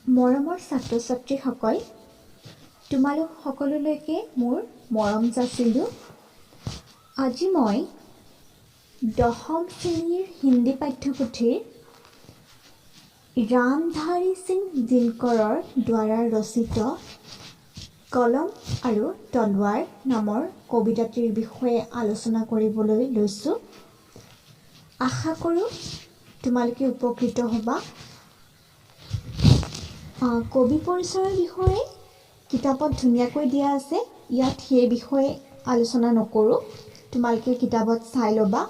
মৰমৰ ছাত্ৰ ছাত্ৰীসকল, তোমালোক সকলোলৈকে মোৰ মৰম যাচিলোঁ। আজি মই 10ম শ্ৰেণীৰ হিন্দী পাঠ্যপুথিৰ ৰামধাৰী সিং দিনকৰৰ দ্বাৰা ৰচিত কলম আৰু তলৱাৰ নামৰ কবিতাটিৰ বিষয়ে আলোচনা কৰিবলৈ লৈছোঁ। আশা কৰোঁ তোমালোকে উপকৃত হ'বা। কবি পৰিচয়ৰ বিষয়ে কিতাপত ধুনীয়াকৈ দিয়া আছে, ইয়াত সেই বিষয়ে আলোচনা নকৰোঁ, তোমালোকে কিতাপত চাই ল'বা।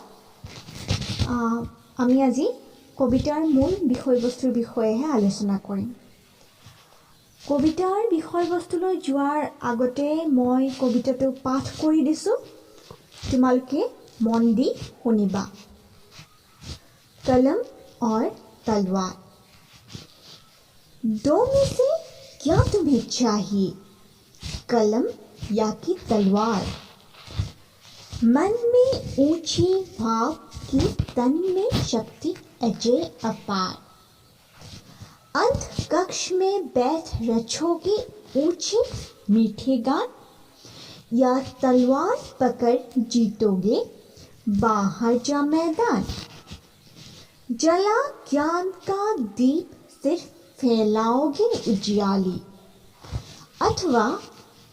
আমি আজি কবিতাৰ মূল বিষয়বস্তুৰ বিষয়েহে আলোচনা কৰিম। কবিতাৰ বিষয়বস্তুলৈ যোৱাৰ আগতে মই কবিতাটো পাঠ কৰি দিছোঁ, তোমালোকে মন দি শুনিবা। कलम और तलवार। दो में से क्या तुम्हें चाहिए, कलम या कि तलवार? मन में ऊंची भाव की, तन में शक्ति अजय अपार। अंत कक्ष में बैठ रचोगे ऊंचे मीठे गान, या तलवार पकड़ जीतोगे बाहर जा मैदान? जला ज्ञान का दीप सिर्फ फैलाओगे उजियाली, अथवा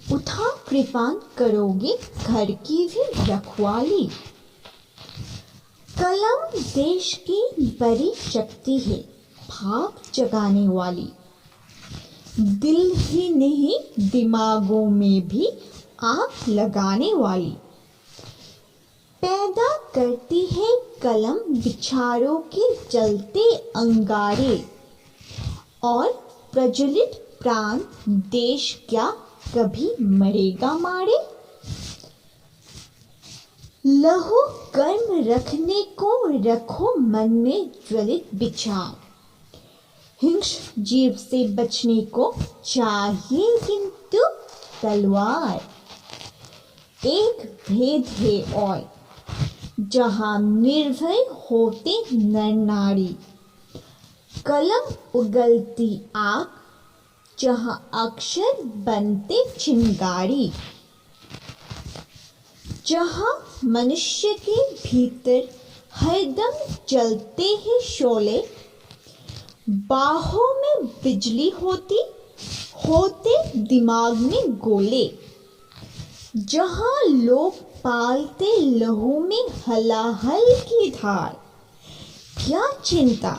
उठा कृपान करोगे घर की भी रखवाली। कलम देश की बड़ी शक्ति है, भाव जगाने वाली, दिल ही नहीं दिमागों में भी आग लगाने वाली। पैदा करती है कलम विचारों के जलते अंगारे, और प्रज्वलित प्राण देश क्या कभी मरेगा मारे? लहू गर्म रखने को रखो मन में ज्वलित विचार, हिंस्र जीव से बचने को चाहिए किंतु तलवार। एक भेद है और जहाँ निर्भय होते नर नारी, कलम उगलती आग, जहाँ अक्षर बनते चिंगारी। जहाँ मनुष्य के भीतर हरदम जलते हैं शोले, बाहों में बिजली होते दिमाग में गोले। जहाँ लोग पालते लहू में हलाहल की धार, क्या चिंता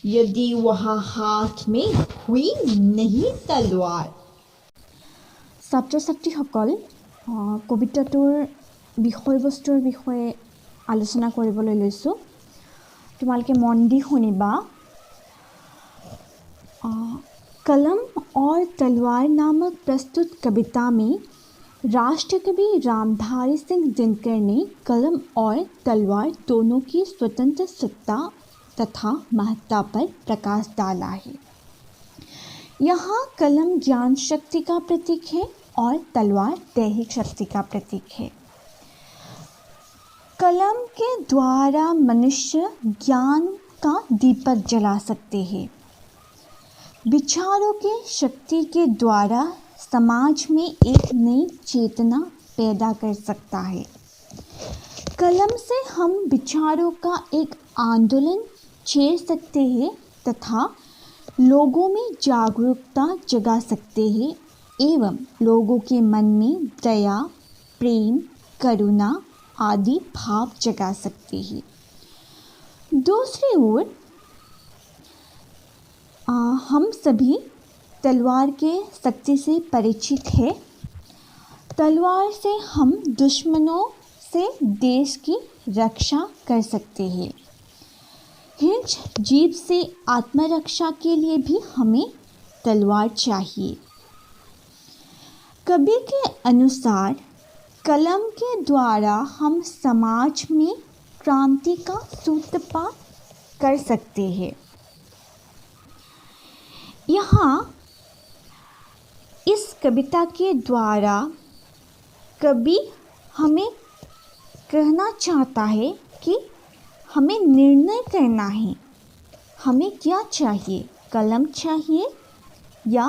यदि वहाँ हाथ में हुई नहीं तलवार। ছাত্ৰ ছাত্ৰীসকল, কবিতাটোৰ বিষয়বস্তুৰ বিষয়ে আলোচনা কৰিবলৈ লৈছোঁ, তোমালোকে মন দি শুনিবা। कलम और तलवार नामक प्रस्तुत कविता में राष्ट्रकवि रामधारी सिंह दिनकर ने कलम और तलवार दोनों की स्वतंत्र सत्ता तथा महत्ता पर प्रकाश डाला है। यहाँ कलम ज्ञान शक्ति का प्रतीक है और तलवार दैहिक शक्ति का प्रतीक है। कलम के द्वारा मनुष्य ज्ञान का दीपक जला सकते हैं, विचारों के शक्ति के द्वारा समाज में एक नई चेतना पैदा कर सकता है। कलम से हम विचारों का एक आंदोलन छेड़ सकते हैं तथा लोगों में जागरूकता जगा सकते हैं एवं लोगों के मन में दया, प्रेम, करुणा आदि भाव जगा सकते हैं। दूसरी ओर हम सभी तलवार के शक्ति से परिचित है। तलवार से हम दुश्मनों से देश की रक्षा कर सकते हैं। हिंस्र जीव से आत्मरक्षा के लिए भी हमें तलवार चाहिए। कवि के अनुसार कलम के द्वारा हम समाज में क्रांति का सूत्रपात कर सकते हैं। यहाँ इस कविता के द्वारा कवि हमें कहना चाहता है कि हमें निर्णय करना है, हमें क्या चाहिए, कलम चाहिए या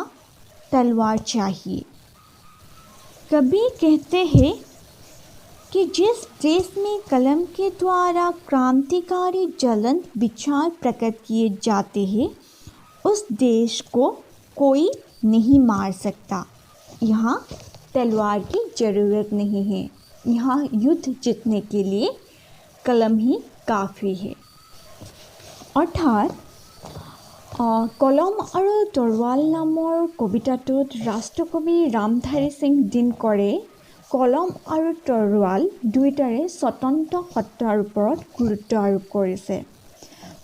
तलवार चाहिए। कबीर कहते हैं कि जिस देश में कलम के द्वारा क्रांतिकारी ज्वलंत विचार प्रकट किए जाते हैं उस देश को कोई नहीं मार सकता। यहाँ तलवार की ज़रूरत नहीं है। यहाँ युद्ध जीतने के लिए कलम ही काफ़ी है। अर्थात कलम আৰু তৰোৱাল নামৰ কবিতাটোত ৰাষ্ট্ৰকবি ৰামধাৰী সিং দিনকৰে কলম আৰু তৰোৱাল দুয়োটাৰে স্বতন্ত্ৰ সত্তাৰ ওপৰত গুৰুত্ব আৰোপ কৰিছে।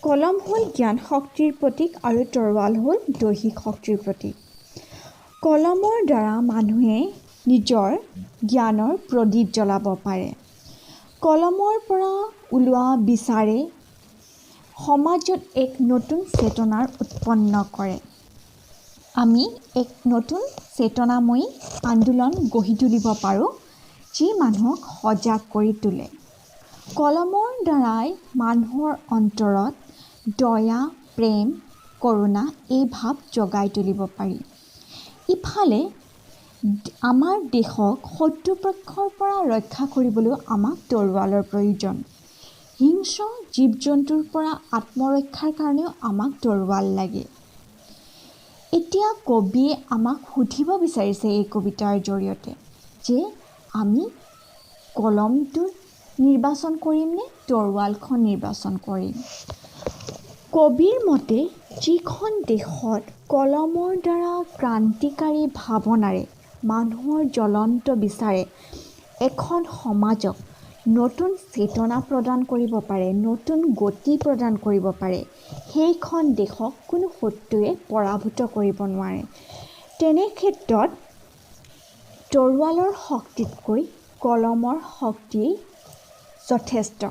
কলম হ'ল জ্ঞান শক্তিৰ প্ৰতীক আৰু তৰোৱাল হ'ল দৈহিক শক্তিৰ প্ৰতীক। কলমৰ দ্বাৰা মানুহে নিজৰ জ্ঞানৰ প্ৰদীপ জ্বলাব পাৰে। কলমৰ পৰা ওলোৱা বিচাৰে সমাজত এক নতুন চেতনাৰ উৎপন্ন কৰে। আমি এক নতুন চেতনাময়ী আন্দোলন গঢ়ি তুলিব পাৰোঁ যি মানুহক সজাগ কৰি তোলে। কলমৰ দ্বাৰাই মানুহৰ অন্তৰত দয়া, প্ৰেম, কৰুণা এই ভাৱ জগাই তুলিব পাৰি। ইফালে আমাৰ দেশক শত্ৰুপক্ষৰ পৰা ৰক্ষা কৰিবলৈ আমাক তৰোৱালৰ প্ৰয়োজন। হিংস্ৰ জীৱ জন্তুৰ পৰা আত্মৰক্ষাৰ কাৰণেও আমাক তৰোৱাল লাগে। এতিয়া কবিয়ে আমাক সুধিব বিচাৰিছে এই কবিতাৰ জৰিয়তে যে আমি কলমটো নিৰ্বাচন কৰিম নে তৰোৱালখন নিৰ্বাচন কৰিম। কবিৰ মতে যিখন দেশত কলমৰ দ্বাৰা ক্ৰান্তিকাৰী ভাৱনাৰে মানুহৰ জ্বলন্ত বিচাৰে এখন সমাজক নতুন চেতনা প্ৰদান কৰিব পাৰে, নতুন গতি প্ৰদান কৰিব পাৰে, সেইখন দেশক কোনো শত্ৰুৱে পৰাভূত কৰিব নোৱাৰে। তেনে ক্ষেত্ৰত তৰোৱালৰ শক্তিতকৈ কলমৰ শক্তি যথেষ্ট।